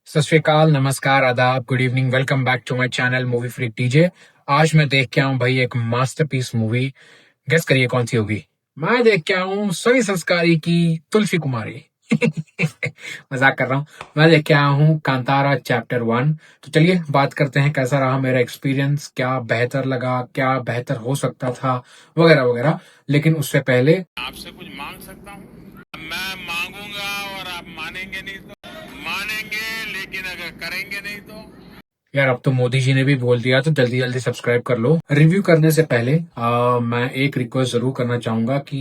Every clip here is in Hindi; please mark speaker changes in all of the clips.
Speaker 1: सत श्री अकाल, नमस्कार, आदाब, good evening, welcome back to my channel movie freak TJ. आज मैं देख के आऊं भाई एक मास्टरपीस मूवी। गेस करिए कौन सी होगी। मैं देख के आऊं सभी संस्कारी की तुलसी कुमारी। मजाक कर रहा हूं। मैं देख के आया हूं कांतारा चैप्टर 1। तो चलिए बात करते हैं कैसा रहा मेरा एक्सपीरियंस, क्या बेहतर लगा, क्या बेहतर हो सकता था, वगैरह वगैरह। लेकिन उससे पहले
Speaker 2: आपसे कुछ मांग सकता हूँ? मैं मांगूंगा और आप मानेंगे नहीं तो मानेंगे, लेकिन अगर करेंगे नहीं तो।
Speaker 1: यार अब तो मोदी जी ने भी बोल दिया तो जल्दी जल्दी सब्सक्राइब कर लो। रिव्यू करने से पहले मैं एक रिक्वेस्ट जरूर करना चाहूंगा कि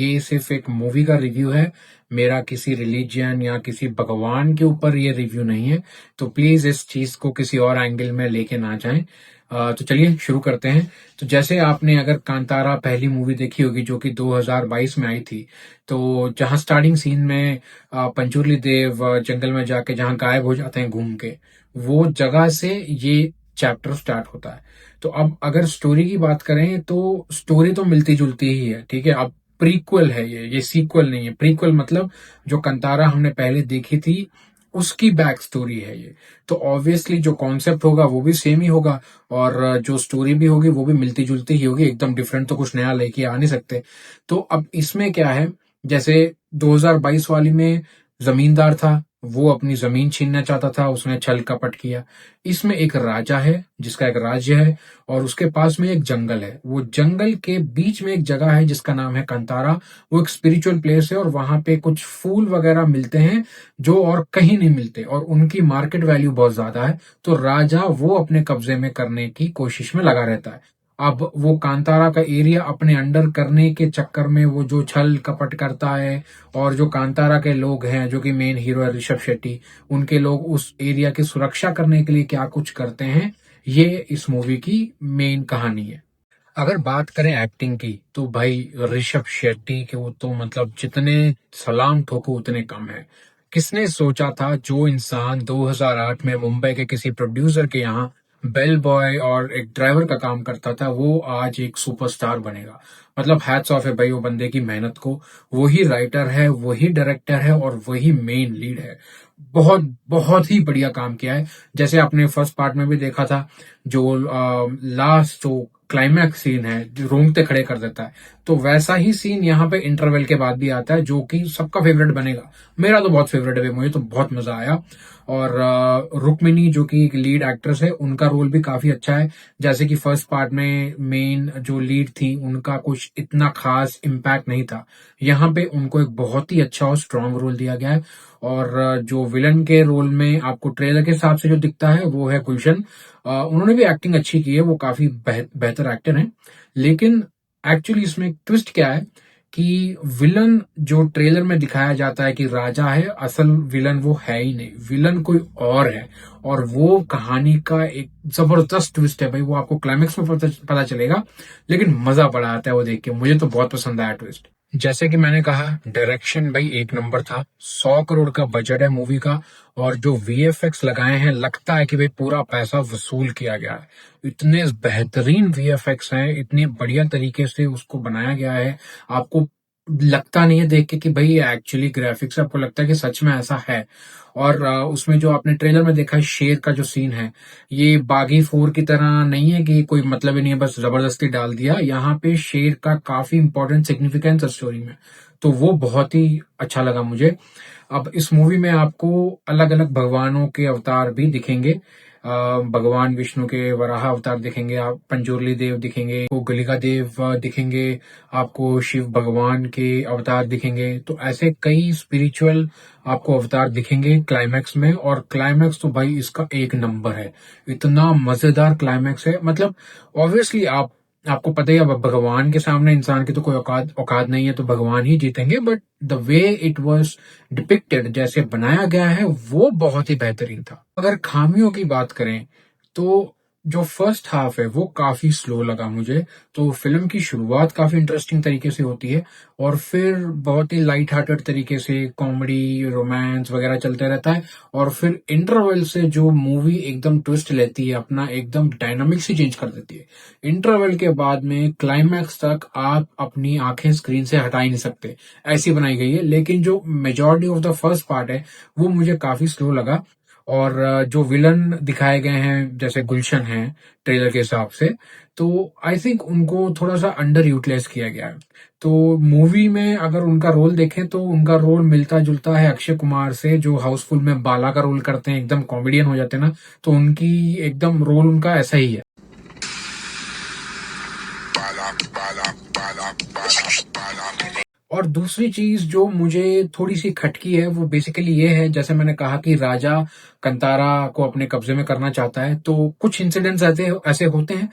Speaker 1: ये सिर्फ एक मूवी का रिव्यू है। मेरा किसी रिलीजन या किसी भगवान के ऊपर ये रिव्यू नहीं है। तो प्लीज इस चीज को किसी और एंगल में लेके ना जाएं। तो चलिए शुरू करते हैं। तो जैसे आपने अगर कांतारा पहली मूवी देखी होगी जो कि 2022 में आई थी, तो जहां स्टार्टिंग सीन में पंचुर्ली देव जंगल में जाके जहां गायब हो जाते हैं घूम के, वो जगह से ये चैप्टर स्टार्ट होता है। तो अब अगर स्टोरी की बात करें तो स्टोरी तो मिलती जुलती ही है, ठीक है। अब प्रीक्वल है ये सीक्वल नहीं है। प्रीक्वल मतलब जो कंतारा हमने पहले देखी थी उसकी बैक स्टोरी है ये। तो ऑब्वियसली जो कॉन्सेप्ट होगा वो भी सेम ही होगा, और जो स्टोरी भी होगी वो भी मिलती जुलती ही होगी। एकदम डिफरेंट तो कुछ नया लेके आ नहीं सकते। तो अब इसमें क्या है, जैसे 2022 वाली में जमींदार था, वो अपनी जमीन छीनना चाहता था, उसने छल कपट किया। इसमें एक राजा है जिसका एक राज्य है, और उसके पास में एक जंगल है। वो जंगल के बीच में एक जगह है जिसका नाम है कंतारा। वो एक स्पिरिचुअल प्लेस है और वहां पे कुछ फूल वगैरह मिलते हैं जो और कहीं नहीं मिलते, और उनकी मार्केट वैल्यू बहुत ज्यादा है। तो राजा वो अपने कब्जे में करने की कोशिश में लगा रहता है। अब वो कांतारा का एरिया अपने अंडर करने के चक्कर में वो जो छल कपट करता है, और जो कांतारा के लोग हैं जो कि मेन हीरो है ऋषभ शेट्टी, उनके लोग उस एरिया की सुरक्षा करने के लिए क्या कुछ करते हैं, ये इस मूवी की मेन कहानी है। अगर बात करें एक्टिंग की तो भाई ऋषभ शेट्टी के वो तो मतलब जितने सलाम ठोको उतने कम है। किसने सोचा था जो इंसान 2008 में मुंबई के किसी प्रोड्यूसर के यहाँ बेल बॉय और एक ड्राइवर का काम करता था, वो आज एक सुपरस्टार बनेगा। मतलब हैट्स ऑफ है भाई वो बंदे की मेहनत को। वही राइटर है, वही डायरेक्टर है, और वही मेन लीड है। बहुत बहुत ही बढ़िया काम किया है। जैसे आपने फर्स्ट पार्ट में भी देखा था, जो लास्ट जो क्लाइमैक्स सीन है जो रोंगटे खड़े कर देता है, तो वैसा ही सीन यहाँ पे इंटरवल के बाद भी आता है, जो कि सबका फेवरेट बनेगा। मेरा तो बहुत फेवरेट है, मुझे तो बहुत मजा आया। और रुक्मिनी जो कि एक लीड एक्ट्रेस है, उनका रोल भी काफी अच्छा है। जैसे कि फर्स्ट पार्ट में मेन जो लीड थी उनका कुछ इतना खास इम्पैक्ट नहीं था, यहाँ पे उनको एक बहुत ही अच्छा और स्ट्रांग रोल दिया गया है। और जो विलन के रोल में आपको ट्रेलर के हिसाब से जो दिखता है वो है गुलशन। उन्होंने भी एक्टिंग अच्छी की है, वो काफी बेहतर एक्टर हैं। लेकिन एक्चुअली इसमें ट्विस्ट क्या है कि विलन जो ट्रेलर में दिखाया जाता है कि राजा है, असल विलन वो है ही नहीं, विलन कोई और है। और वो कहानी का एक जबरदस्त ट्विस्ट है भाई, वो आपको क्लाइमेक्स में पता चलेगा। लेकिन मजा बड़ा आता है वो देख के, मुझे तो बहुत पसंद आया ट्विस्ट। जैसे कि मैंने कहा, डायरेक्शन भाई एक नंबर था। 100 करोड़ का बजट है मूवी का, और जो वीएफएक्स लगाए हैं लगता है कि भाई पूरा पैसा वसूल किया गया है। इतने बेहतरीन वीएफएक्स हैं, इतने बढ़िया तरीके से उसको बनाया गया है। आपको लगता नहीं है देख के कि भाई ये एक्चुअली ग्राफिक्स, आपको लगता है कि सच में ऐसा है। और उसमें जो आपने ट्रेलर में देखा है शेर का जो सीन है, ये बागी 4 की तरह नहीं है कि कोई मतलब ही नहीं है, बस जबरदस्ती डाल दिया। यहाँ पे शेर का काफी इंपॉर्टेंट सिग्निफिकेंस है स्टोरी में। तो वो बहुत ही अच्छा लगा मुझे। अब इस मूवी में आपको अलग अलग भगवानों के अवतार भी दिखेंगे। भगवान विष्णु के वराह अवतार दिखेंगे, आप पंजोरली देव दिखेंगे, आपको गलिका देव दिखेंगे, आपको शिव भगवान के अवतार दिखेंगे। तो ऐसे कई स्पिरिचुअल आपको अवतार दिखेंगे क्लाइमैक्स में। और क्लाइमैक्स तो भाई इसका एक नंबर है, इतना मजेदार क्लाइमैक्स है। मतलब ऑब्वियसली आपको पता ही है, अब भगवान के सामने इंसान की तो कोई औकात औकात नहीं है, तो भगवान ही जीतेंगे। But the way it was depicted, जैसे बनाया गया है, वो बहुत ही बेहतरीन था। अगर खामियों की बात करें तो जो फर्स्ट हाफ है वो काफी स्लो लगा मुझे। तो फिल्म की शुरुआत काफी इंटरेस्टिंग तरीके से होती है, और फिर बहुत ही लाइट हार्टेड तरीके से कॉमेडी रोमांस वगैरह चलते रहता है। और फिर इंटरवल से जो मूवी एकदम ट्विस्ट लेती है, अपना एकदम डायनामिक्स ही चेंज कर देती है। इंटरवल के बाद में क्लाइमैक्स तक आप अपनी आंखें स्क्रीन से हटा ही नहीं सकते, ऐसी बनाई गई है। लेकिन जो majority of the first part है वो मुझे काफी स्लो लगा। और जो विलन दिखाए गए हैं जैसे गुलशन है ट्रेलर के हिसाब से, तो आई थिंक उनको थोड़ा सा अंडर यूटिलाइज किया गया है। तो मूवी में अगर उनका रोल देखें तो उनका रोल मिलता जुलता है अक्षय कुमार से, जो हाउसफुल में बाला का रोल करते हैं, एकदम कॉमेडियन हो जाते हैं ना, तो उनकी एकदम रोल उनका ऐसा ही है। और दूसरी चीज जो मुझे थोड़ी सी खटकी है वो बेसिकली ये है, जैसे मैंने कहा कि राजा कंतारा को अपने कब्जे में करना चाहता है, तो कुछ इंसिडेंट्स ऐसे ऐसे होते हैं,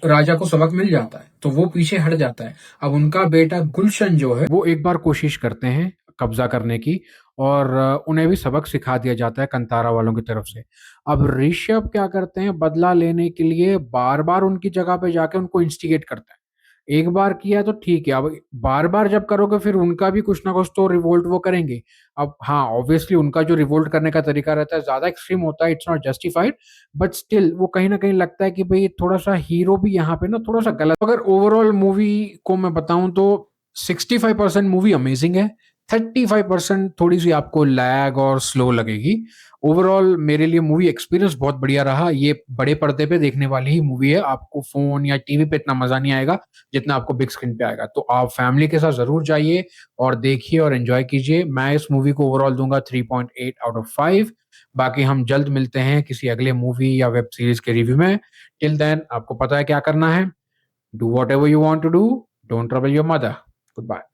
Speaker 1: राजा को सबक मिल जाता है तो वो पीछे हट जाता है। अब उनका बेटा गुलशन जो है वो एक बार कोशिश करते हैं कब्जा करने की, और उन्हें भी सबक सिखा दिया जाता है कंतारा वालों की तरफ से। अब ऋषभ क्या करते हैं, बदला लेने के लिए बार बार उनकी जगह पे जाके उनको इंस्टिगेट करता है। एक बार किया तो ठीक है, अब बार बार जब करोगे फिर उनका भी कुछ ना कुछ तो रिवोल्ट वो करेंगे। अब हाँ, ऑब्वियसली उनका जो रिवोल्ट करने का तरीका रहता है ज्यादा एक्सट्रीम होता है, it's not justified, but still वो कहीं ना कहीं लगता है कि भाई थोड़ा सा हीरो भी यहाँ पे ना थोड़ा सा गलत। अगर ओवरऑल मूवी को मैं बताऊं तो 65% मूवी अमेजिंग है, 35% थोड़ी सी आपको लैग और स्लो लगेगी। ओवरऑल मेरे लिए मूवी एक्सपीरियंस बहुत बढ़िया रहा। ये बड़े पर्दे पे देखने वाली ही मूवी है, आपको फोन या टीवी पे इतना मजा नहीं आएगा जितना आपको बिग स्क्रीन पे आएगा। तो आप फैमिली के साथ जरूर जाइए और देखिए और एंजॉय कीजिए। मैं इस मूवी को ओवरऑल दूंगा 3.8 आउट ऑफ 5। बाकी हम जल्द मिलते हैं किसी अगले मूवी या वेब सीरीज के रिव्यू में। टिल देन आपको पता है क्या करना है, do whatever you want to do, don't trouble your mother. Good bye.